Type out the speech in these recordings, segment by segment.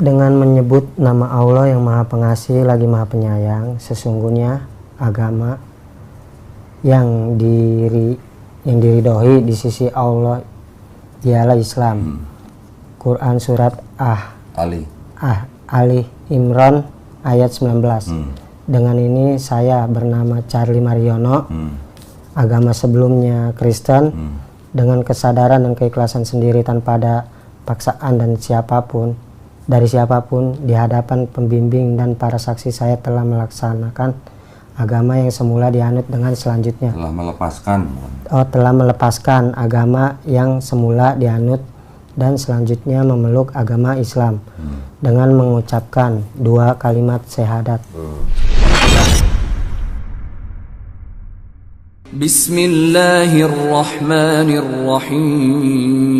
Dengan menyebut nama Allah yang Maha Pengasih lagi Maha Penyayang, sesungguhnya agama yang diridhoi di sisi Allah ialah Islam. Quran surat Ali Imran ayat 19. Dengan ini saya bernama Charlie Mariono. Agama sebelumnya Kristen. Dengan kesadaran dan keikhlasan sendiri tanpa ada paksaan dari siapapun di hadapan pembimbing dan para saksi, saya telah melaksanakan agama yang semula dianut dengan selanjutnya. Telah melepaskan agama yang semula dianut dan selanjutnya memeluk agama Islam dengan mengucapkan 2 kalimat syahadat. Bismillahirrahmanirrahim.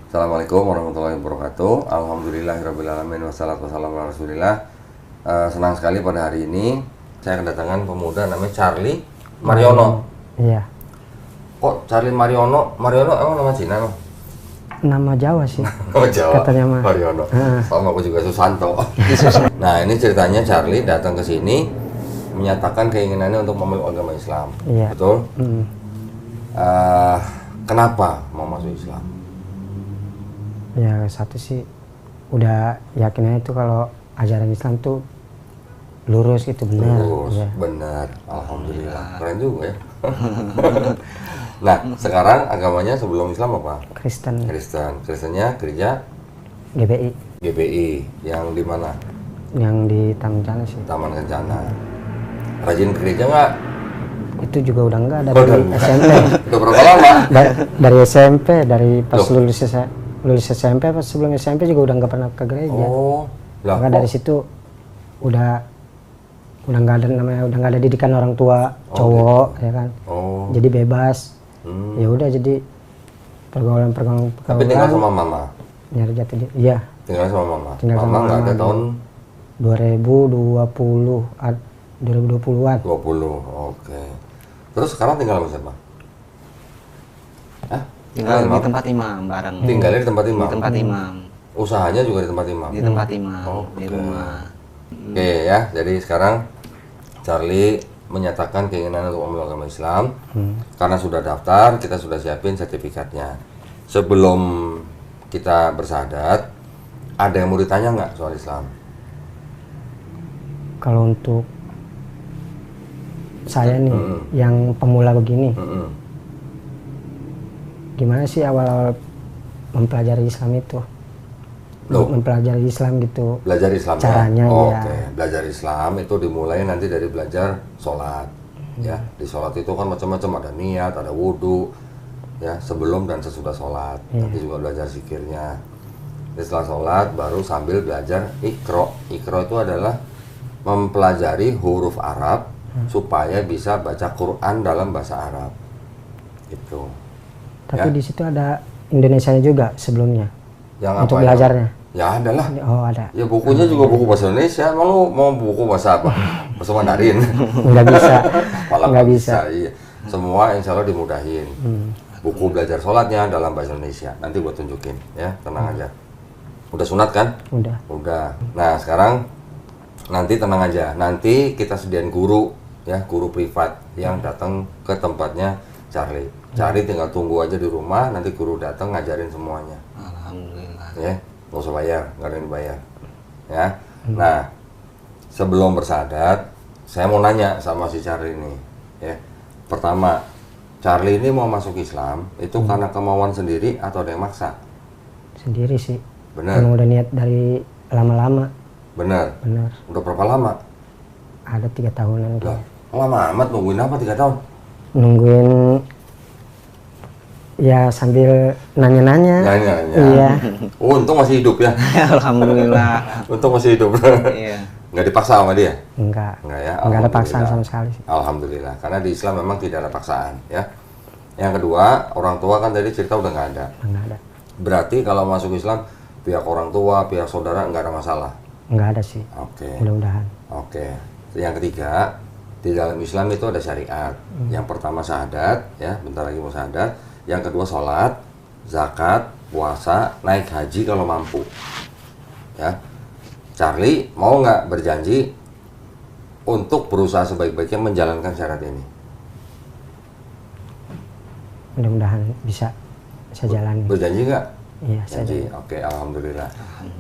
Assalamualaikum warahmatullahi wabarakatuh. Alhamdulillahirrabbilalamin. Wassalatu wassalamu ala rasulillah. Senang sekali pada hari ini saya kedatangan pemuda namanya Charlie Mariono. Iya. Kok Charlie Mariono? Mariono emang nama Cina? Nama Jawa sih. Oh Jawa. Katanya mah. Mariono. Sama aku juga Susanto. Nah ini ceritanya Charlie datang ke sini menyatakan keinginannya untuk memeluk agama Islam. Iya. Betul? Kenapa mau masuk Islam? Ya satu sih udah yakinnya itu kalau ajaran Islam tuh lurus gitu, benar. Lurus, ya. benar. Alhamdulillah. Keren juga ya. Nah, sekarang agamanya sebelum Islam apa? Kristen. Kristennya gereja GBI. Yang di mana? Yang di Taman Kencana sih. Taman Kencana. Rajin ke gereja nggak? Itu juga udah enggak dari SMP. Udah berapa lama? Dari SMP, dari pas lulus SMP, pas sebelum SMP juga udah nggak pernah ke gereja. Oh, lah. Maka dari situ udah nggak ada namanya, udah nggak ada didikan orang tua cowok, gitu. Ya kan. Oh. Jadi bebas. Ya udah, jadi pergaulan. Tapi tinggal sama mama. Nyari jati diri. Iya. Tinggal sama mama. Tinggal mama sama nggak ada mama. tahun 2020-an. 20, oke. Terus sekarang tinggal sama siapa? Tinggal di tempat imam bareng. Tinggalnya di tempat imam? Di tempat imam. Usahanya juga di tempat imam? Di tempat imam, di Oke. rumah. Oke ya, jadi sekarang Charlie menyatakan keinginan untuk memeluk agama Islam. Karena sudah daftar, kita sudah siapin sertifikatnya. Sebelum kita bersyahadat, ada yang mau ditanya nggak soal Islam? Kalau untuk saya nih, yang pemula begini, gimana sih awal mempelajari Islam itu? Loh. Mempelajari Islam gitu. Belajar Islam Caranya, ya. Oke, belajar Islam itu dimulai nanti dari belajar sholat. Ya, di sholat itu kan macam-macam, ada niat, ada wudhu, ya sebelum dan sesudah sholat. Nanti juga belajar zikirnya. Setelah sholat baru sambil belajar Iqra. Iqra itu adalah mempelajari huruf Arab supaya bisa baca Quran dalam bahasa Arab. Itu. Tapi Ya. di situ ada Indonesianya juga sebelumnya. Yang Untuk apa belajarnya. Ya ada lah. Oh, ada. Ya bukunya juga buku bahasa Indonesia. Emang lu mau buku bahasa apa? Bahasa Mandarin? Nggak bisa. Malah Nggak bisa. Iya. Semua insya Allah dimudahin. Buku belajar sholatnya dalam bahasa Indonesia. Nanti gua tunjukin ya, tenang aja. Udah sunat kan? Udah. Udah. Nah sekarang nanti tenang aja. Nanti kita sediain guru ya, guru privat yang datang ke tempatnya Charlie. Charlie tinggal tunggu aja di rumah. Nanti guru datang ngajarin semuanya. Alhamdulillah. Ya, nggak usah bayar, nggak ada yang dibayar. Ya. Nah, sebelum bersyahadat, saya mau nanya sama si Charlie ini. Ya. Pertama, Charlie ini mau masuk Islam itu karena kemauan sendiri atau ada yang maksa? Sendiri sih. Bener. Emang udah niat dari lama-lama. Bener. Bener. Udah berapa lama? Ada 3 tahunan. Lah, lama amat nungguin apa 3 tahun? Nungguin ya sambil nanya-nanya. Nanya-nanya. Iya. Untung masih hidup ya. Alhamdulillah. Untung masih hidup. Iya. Nggak dipaksa sama dia? Enggak. Enggak ya. Enggak ada paksaan Alhamdulillah. sama sekali sih. Alhamdulillah. Karena di Islam memang tidak ada paksaan ya. Yang kedua, orang tua kan tadi cerita udah nggak ada. Enggak ada. Berarti kalau masuk Islam, pihak orang tua, pihak saudara nggak ada masalah? Enggak ada sih. Oke. Mudah-mudahan. Oke. Yang ketiga, di dalam Islam itu ada syariat. Yang pertama syahadat, ya, bentar lagi mau syahadat. Yang kedua sholat, zakat, puasa, naik haji kalau mampu. Ya, Charlie mau nggak berjanji untuk berusaha sebaik-baiknya menjalankan syarat ini? Mudah-mudahan bisa jalani. Berjanji nggak? Iya, saya Janji. Oke, alhamdulillah.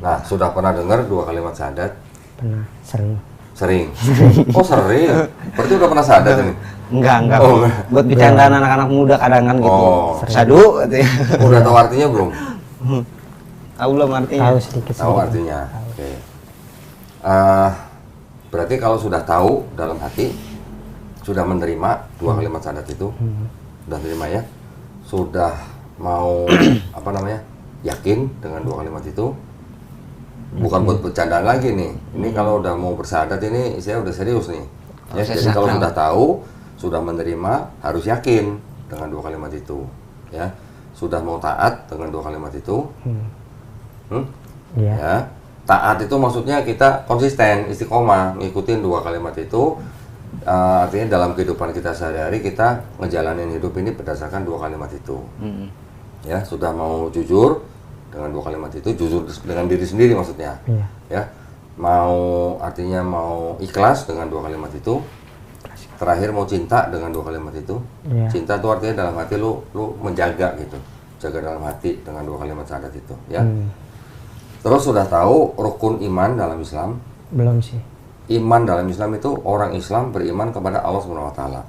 Nah, sudah pernah dengar 2 kalimat syahadat? pernah sering. Sering. Oh, sering. Berarti udah pernah syahadat ini? Enggak. Oh, enggak. Buat bercandaan anak-anak muda kadang kan gitu. Oh. Sadu katanya. Udah tahu artinya belum? Tahu belum artinya? Tahu sedikit. Tahu artinya. Oke. Berarti kalau sudah tahu dalam hati, sudah menerima 2 kalimat syahadat itu, sudah terima ya, sudah mau apa namanya, yakin dengan 2 kalimat itu, bukan buat bercandaan lagi nih. Ini kalau udah mau bersyahadat ini saya udah serius nih. Ya, jadi kalau sudah tahu, sudah menerima, harus yakin dengan 2 kalimat itu. Ya, sudah mau taat dengan 2 kalimat itu. Iya. Ya, taat itu maksudnya kita konsisten, istiqomah, ngikutin 2 kalimat itu. Artinya dalam kehidupan kita sehari-hari kita ngejalanin hidup ini berdasarkan 2 kalimat itu. Ya, sudah mau jujur dengan 2 kalimat itu, jujur dengan diri sendiri maksudnya. Iya. Ya, mau artinya mau ikhlas dengan 2 kalimat itu. Terakhir mau cinta dengan 2 kalimat itu. Iya. Cinta itu artinya dalam hati lu menjaga gitu, jaga dalam hati dengan 2 kalimat syahadat itu. Ya. Terus sudah tahu rukun iman dalam Islam? Belum sih. Iman dalam Islam itu orang Islam beriman kepada Allah Subhanahu wa taala.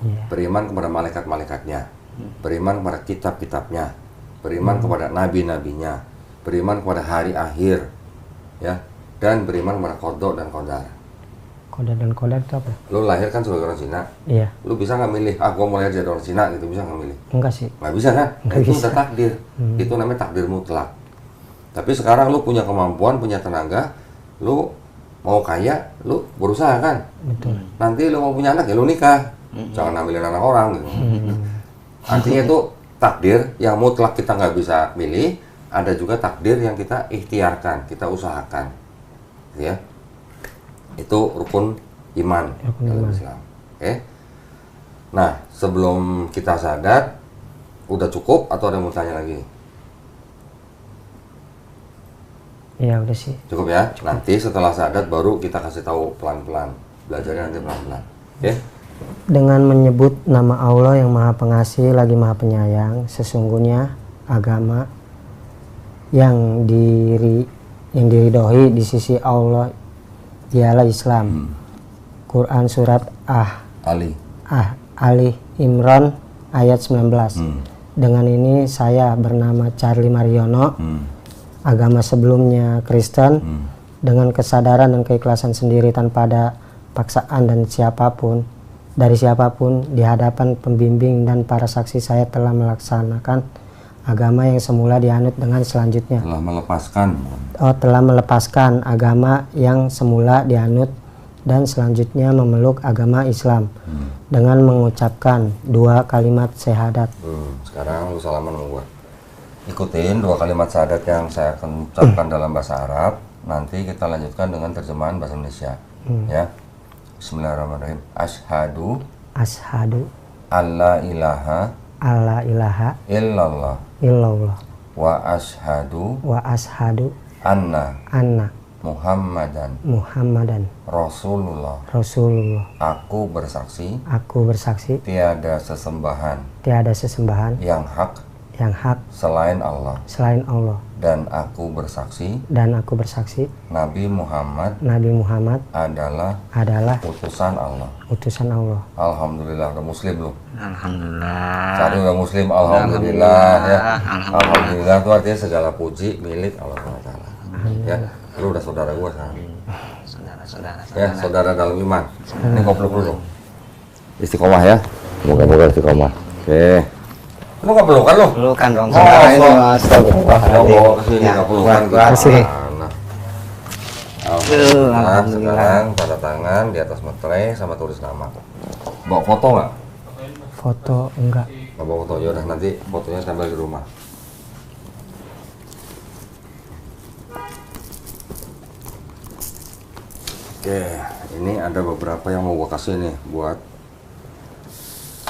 Iya. Beriman kepada malaikat-malaikatnya, beriman kepada kitab-kitabnya, beriman kepada nabi-nabinya, beriman kepada hari akhir, ya, dan beriman kepada qada dan qadar. Qada dan qadar itu apa? Lu lahir kan sebagai orang Cina, Iya. lu bisa nggak milih, gua mau lahir jadi orang Cina gitu, bisa nggak milih? Enggak sih. Nggak bisa kan? Nggak Itu bisa. udah takdir, itu namanya takdir mutlak. Tapi sekarang lu punya kemampuan, punya tenaga, lu mau kaya, lu berusaha kan? Betul. Nanti lu mau punya anak ya lu nikah, jangan ambilin anak orang gitu. Artinya itu takdir yang mutlak kita nggak bisa milih, ada juga takdir yang kita ikhtiarkan, kita usahakan, ya. Itu rukun iman dalam Islam. Oke. Nah, sebelum kita syahadat, udah cukup atau ada yang mau tanya lagi? Iya, udah sih. Cukup ya. Nanti setelah syahadat baru kita kasih tahu pelan-pelan. Belajarnya nanti pelan-pelan. Oke? Dengan menyebut nama Allah yang Maha Pengasih lagi Maha Penyayang, sesungguhnya agama yang diridhoi di sisi Allah ialah Islam. Quran surat Ali Imran ayat 19. Dengan ini saya bernama Charlie Mariono. Agama sebelumnya Kristen, dengan kesadaran dan keikhlasan sendiri tanpa ada paksaan dan dari siapapun di hadapan pembimbing dan para saksi saya telah melaksanakan agama yang semula dianut dengan selanjutnya. Telah melepaskan agama yang semula dianut dan selanjutnya memeluk agama Islam dengan mengucapkan 2 kalimat syahadat. Sekarang lu salaman sama gua. Ikutin 2 kalimat syahadat yang saya akan ucapkan dalam bahasa Arab. Nanti kita lanjutkan dengan terjemahan bahasa Indonesia. Ya. Bismillahirrahmanirrahim. Asyhadu alla ilaha illallah wa asyhadu anna Muhammadan Rasulullah. Aku bersaksi tiada sesembahan yang hak selain Allah. Dan aku bersaksi Nabi Muhammad adalah utusan Allah. Alhamdulillah udah muslim lu. Alhamdulillah. Cari udah muslim, alhamdulillah ya. Alhamdulillah itu artinya segala puji milik Allah SWT. Ya, lu udah saudara gua sekarang. Saudara. Ya, saudara dalam iman. Ini kau peluk dulu. Istiqomah ya. Moga-moga istiqomah. Oke. Lu nggak pelukan lu? Pelukan dong saudara ini. Bawa kesini nggak pelukan Kasih. Alhamdulillah. Sekarang tanda tangan di atas materai sama tulis nama. Bawa foto nggak? Foto enggak. Nggak bawa foto, yaudah nanti fotonya tempel di rumah. Oke, ini ada beberapa yang mau gua kasih nih buat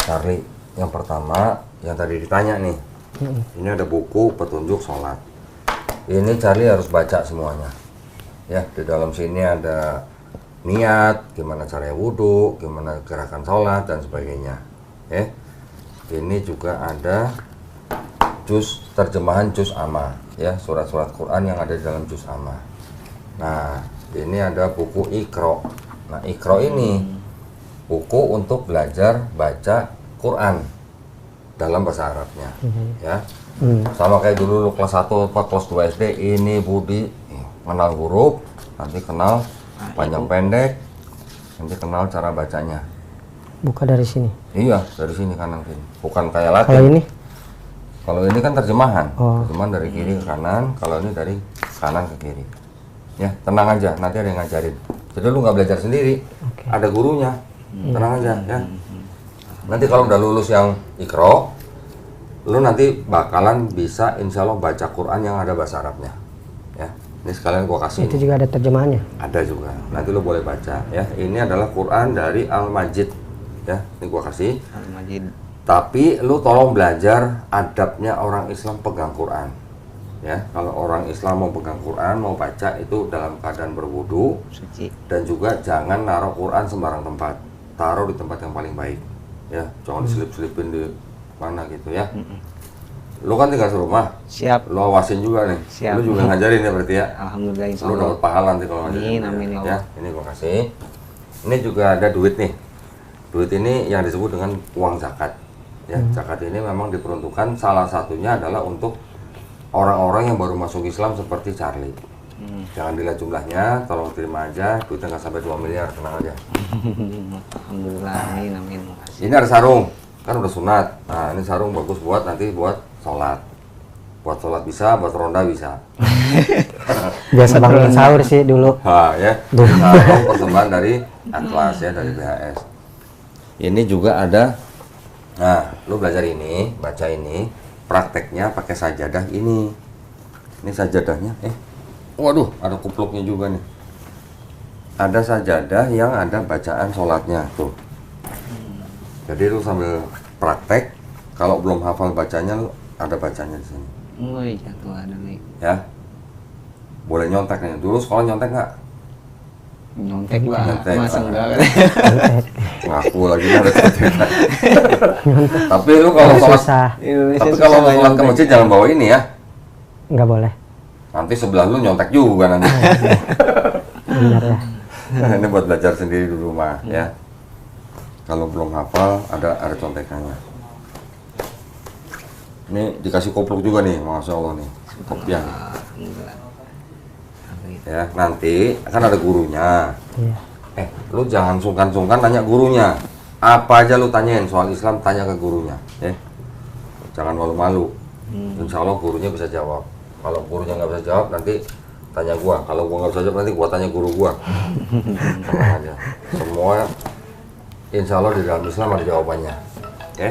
Charlie. Yang pertama, yang tadi ditanya nih. Ini ada buku petunjuk sholat. Ini Charlie harus baca semuanya. Ya, di dalam sini ada niat, gimana caranya wudhu, gimana gerakan sholat dan sebagainya. Ini juga ada terjemahan juz amma, ya, surat-surat Quran yang ada di dalam juz amma. Nah, ini ada buku Iqra. Nah, Iqra ini buku untuk belajar baca Quran dalam bahasa Arabnya, ya. Sama kayak dulu lu kelas 1 atau kelas 2 SD, ini Budi kenal huruf, nanti kenal panjang pendek, nanti kenal cara bacanya. Buka dari sini. Iya, dari sini kanan kiri. Bukan kayak Latin. Kalau ini? Kalau ini kan terjemahan. Oh. Terjemahan dari kiri ke kanan, kalau ini dari kanan ke kiri. Ya, tenang aja, nanti ada yang ngajarin. Jadi lu nggak belajar sendiri, ada gurunya. Tenang aja, ya. Nanti kalau udah lulus yang Iqra, lu nanti bakalan bisa insya Allah baca Quran yang ada bahasa Arabnya. Ya, ini sekalian gua kasih. Itu juga ada terjemahannya? Ada juga. Nanti lu boleh baca. Ya, ini adalah Quran dari Al-Majid. Ya, ini gua kasih. Al-Majid. Tapi lu tolong belajar adabnya orang Islam pegang Quran. Ya, kalau orang Islam mau pegang Quran, mau baca itu dalam keadaan berwudu, Suci. dan juga jangan naruh Quran sembarang tempat. Taruh di tempat yang paling baik. Ya, jangan diselip-selipin di mana gitu ya. Lu kan tinggal serumah. Siap. Lu awasin juga nih. Siap. Lu juga ngajarin ya berarti ya. Alhamdulillah, insya Lu Allah. dapat pahala nanti kalau ngajarin. Amin, amin, ya Allah. Ya, ini gua kasih. Ini juga ada duit nih. Duit ini yang disebut dengan uang zakat. Ya, zakat ini memang diperuntukkan salah satunya adalah untuk orang-orang yang baru masuk Islam seperti Charlie. Jangan dilihat jumlahnya, tolong terima aja, duitnya nggak sampai 2 miliar, tenang aja. Alhamdulillah, amin, amin. Makasih. Ini ada sarung, kan udah sunat. Nah, ini sarung bagus buat nanti buat sholat. Buat sholat bisa, buat ronda bisa. Biasa bangun sahur sih dulu. Ha, ya. Sarung persembahan dari Atlas ya, dari BHS. Ini juga ada. Nah, lu belajar ini, baca ini, prakteknya pakai sajadah ini. Ini sajadahnya, waduh, ada kupluknya juga nih. Ada sajadah yang ada bacaan sholatnya tuh. Jadi lu sambil praktek, kalau belum hafal bacanya, lu ada bacanya di sini. Woi, jatuh ada nih. Ya, boleh nyontek nih. Dulu sekolah nyontek nggak? Nyontek lah, Nyontek. masa enggak? Ngaku lagi ada contekan. Tapi lu kalau sholat, Susah. Indonesia tapi kalau susah sholat ke nyontek. masjid jangan bawa ini ya. Nggak boleh. Nanti sebelah lu nyontek juga nanti. Benar ya. Ini buat belajar sendiri di rumah ya. Kalau belum hafal ada contekannya. Ini dikasih kopluk juga nih, masya Allah nih. Kopiah. Alhamdulillah. Ya, nanti kan ada gurunya. Iya. Lu jangan sungkan-sungkan nanya gurunya. Apa aja lu tanyain soal Islam, tanya ke gurunya. Jangan malu-malu. Insya Allah gurunya bisa jawab. Kalau gurunya nggak bisa jawab, nanti tanya gua. Kalau gua nggak bisa jawab, nanti gua tanya guru gua. Tenang aja. Semua insya Allah di dalam Islam ada jawabannya. Oke?